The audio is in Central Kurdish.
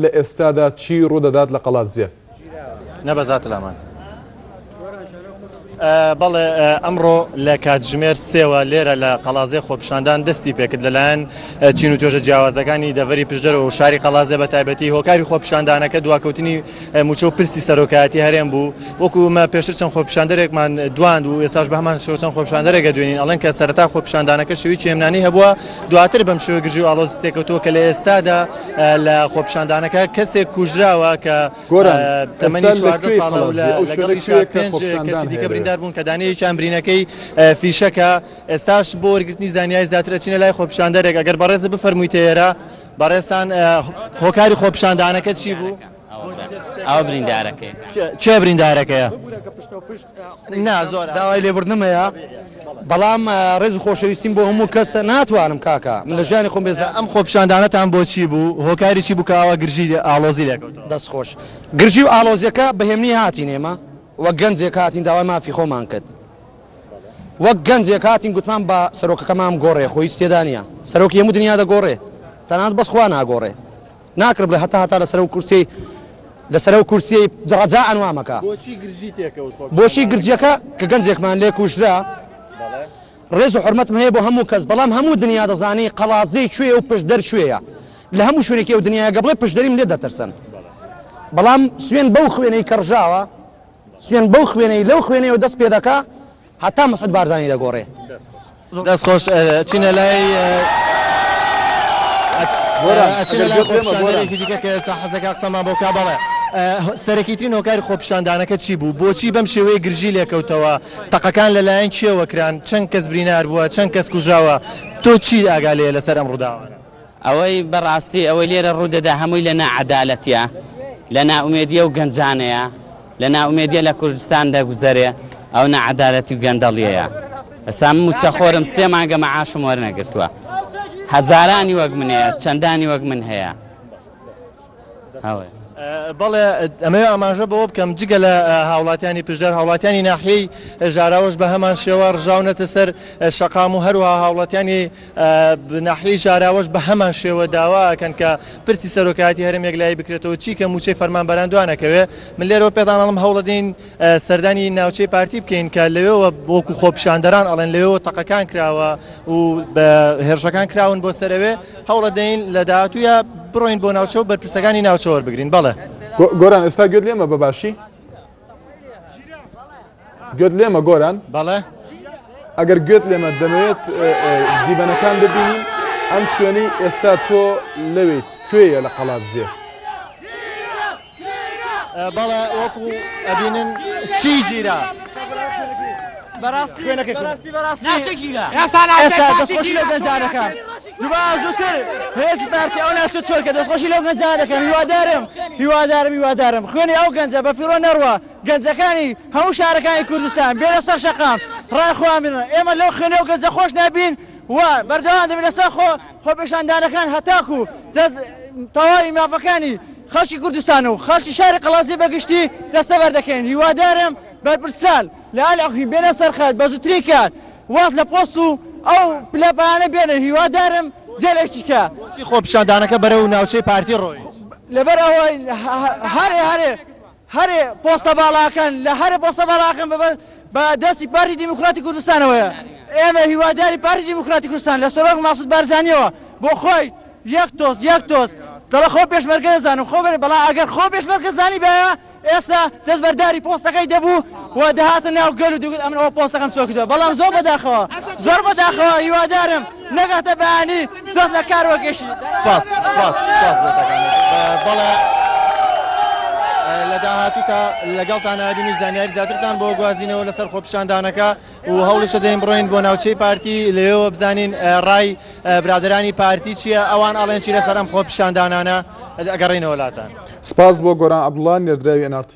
لە ئێستادا چی ڕوودەدات لە قەڵاتزیە؟ نەبەزات لامان بەڵێ ئەمڕۆ لە کاتژمێر سێوە لێرە لە قەڵازێ خۆپیشاندان دەستی پێکرد لەلایەن چین و توێژە جیاوازەکانی دەڤەری پشدەرەوە و شاری قەڵازێ بە تایبەتی هۆکاری خۆپیشاندانەکە دواکەوتنی موچە و پرسی سەرۆکایەتی هەرێم بوو وەکومە پێشتر چەند خۆپیشاندەرێکمان دواند و ئێستاش بە هەمان شێوە چەند خۆپیشاندەرێکە دوێنین ئەڵێن کە سەرەتا خۆپیشاندانەکە شێوەیەکی هێمنانی هەبووە دواتر بەم شێوە گرژی و ئاڵۆزی تێکەوتووە کە لە ئێستادا لە خۆپیشاندانەکە کەسێک کوژراوە کە تەمەنی 14 ساڵە و لەگەڵی 5 کەسی دیکە بریندار بوون کە دانەیەکی ئەمرینەکەی فیشەکە ئێستاش بۆ وەرگرتنی زانیاری زیاترە چینە لای خۆپیشاندەرێک ئەگەر بەڕێز بفەرموویت ئێرە بەڕێستان هۆکاری خۆپیشاندانەکە چی بوو؟ ئەو بریندارەکەی چێ بریندارەکەیە؟ زۆر داوای لێبوردنمەیە بەڵام ڕێز خۆشەویستیم بۆ هەموو کەس ناتوانم کاکە من لە ژیانی خۆم بێزە ئەم خۆپیشاندانەتان بۆچی بوو؟ هۆکاری چی بوو کە ئاوا گرژی ئاڵۆزی لێکەوتەوە؟ دەستخۆش گرژی و ئاڵۆزیەکە بەهێمنی هاتین ئێمە وەک گەنجێک هاتین داوای مافی خۆمان کرد وەک گەنجێک هاتین گوتمان بە سەرۆکەکەمان گۆڕێ خۆی تێدا نییە سەرۆکی هەموو دنیا دەگۆڕێ تەنانەت بەس خوا ناگۆڕێ ناکرد بڵێ هەتا لەسەر و کورسی لەسەر و کورسی ڕەجا ئەنوامەکە بۆچی گرجەکە کە گەنجێکمان لێ کوژرا ڕێز و حرمەتم هەیە بۆ هەموو کەس بەڵام هەموو دنیا دەزانی قەڵازەی کوێ و پشدەر کوێیە لە هەموو شوێنێکی ئەو دنیاگە بڵێ پشدەریم لێ دەترسن بەڵام سوێن بەو خوێنەی کەڕژاوە سوێن بەو خوێنەی لەو خوێنەی و دەست پێ دەکا هەتا مەسعود بارزانی دەگۆڕێ دەستخۆش چینە لای خۆپیشاندانێکی دیکە کە ئێستا حەزەکە قسەمان بۆ کا بەڵێ سەرەکیترین هۆکاری خۆپیشاندانەکە چی بوو؟ بۆچی بەم شێوەیە گرژی لێکەوتەوە؟ تەقەکان لەلایەن کێوەکران؟ چەند کەس برینار بووە؟ چەند کەس کوژراوە؟ تۆ چی ئاگالەیە لەسەر ئەم ڕووداوانە؟ ئەوەی بەڕاستی ئەوەی لێرە ڕوودەدا هەمووی لە نائەدالەتیە لە نائومێدیە و گەنجانەیە لە نائومێدیە لە کوردستان دەگوزەرێ ئەو نەعەدالەتی و گەندەڵیەیە ئەسا من موچەخۆرم 3 مانگە مەعاشم وەرنەگرتووە هەزارانی وەک من هەیە چەندانی وەک من هەیە بەڵێ ئەمەوێ ئاماژە بەوە بکەم جگە لە هاوڵاتیانی پشدەر هاوڵاتیانی ناحیەی ژاراوەش بە هەمان شێوە ڕژاونەتە سەر شەقام و هەروەها هاوڵاتیانی ناحیەی ژاراوەش بە هەمان شێوە داواکەن کە پرسی سەرۆکایەتی هەرێمێک لای بکرێتەوە چی کە موچەی فەرمانبەران دوانەکەوێ من لێرەوە پێدانەڵم هەوڵە دەین سەردانی ناوچەی پارتی بکەین کە لەوێەوە بۆکو خۆپیشاندەران ئەڵێن لەوێەوە تەقەکان کراوە و بە هێرشەکان کراون بۆ سەرەوێ هەوڵە دەین لە داهاتوویە بڕۆین بۆ ناوچە و بەرپرسەکانی ناوچە وەربگرین بەڵێ گۆران ئێستا گوێت لێمە بەباشی؟ گوێت لێمە گۆران؟ بەڵێ ئەگەر گوێت لێمە دەمەوێت دیبەنەکان ببینین ئەم شوێنەی ئێستا تۆ لەوێت کوێیە لە قەڵاتزێ؟ بەڵێ وەکو ئەبینن چی گیرە؟ ئێستا دەستخۆشی لەو گەنجانەکە دووبارە زووتر هێچ پارتی ئەو ناچۆ چۆرکە دەستخۆشی لەو گەنجانەکەن هیوادارم خوێنی ئەو گەنجە بە فیڕۆ نەڕوە گەنجەکانی هەموو شارەکانی کوردستان بێنە سەر شەقام ڕایخوامێنن ئێمە لەو خوێنێ و گەنجە خۆش نابین و بەردەوام دەبین لەسەر خۆپیشاندانەکان هەتاکو تەواوی مافەکانی خەڵکی کوردستان و خەڵکی شاری قەڵازی بەگشتی دەستە بەردەکەین هیوادارم بەرپرسال لە ئالاقی بێنە سەرخات بە زووتری کات واز لە پۆست و ئەو پلەپانە بێنە هیوادارم جێلێکیکە خۆپیشاندانەکە بەرەو ناوچەی پارتی ڕۆی لەبەر ئەوەی هەرێ پۆستە باڵاکەن لە هەرێ پۆستە باڵاکەن بە دەستی پارتی دیموکراتی کوردستانەوەیە ئێمە هیواداری پارتی دیموکراتی کوردستان لە سەرۆک ماسعود بارزانیەوە بۆ خۆی یەک تۆز دەڵە خۆ پێشمەرگە دەزانم خۆ بەڵام ئەگەر خۆ پێشمەرگە زانی بەیە ئێستا دەستبەرداری پۆستەکەی دەبوو و دەهاتە ناو گەل و دوگوت ئەمن ئەوە پۆستەکەم چۆکیدەوە بەڵام زۆر بەداخەوە هیوادارم نەگاتە بەیانی دەست لە کار وەکێشی سپاس بەڵێ لە داهاتووتا لەگەڵتان نابین و زانیاری زیاترتان بۆ گوازینەوە لەسەر خۆپیشاندانەکە و هەوڵشە دەین بڕۆین بۆ ناوچەی پارتی لەوێەوە بزانین ڕای برادرانی پارتی چییە ئەوان ئەڵێن چی لەسەر ئەم خۆپیشاندانانە ئەگەڕێنەوە لاتان سپاس بۆ گۆران عەبدوڵڵا نێردراوی NRT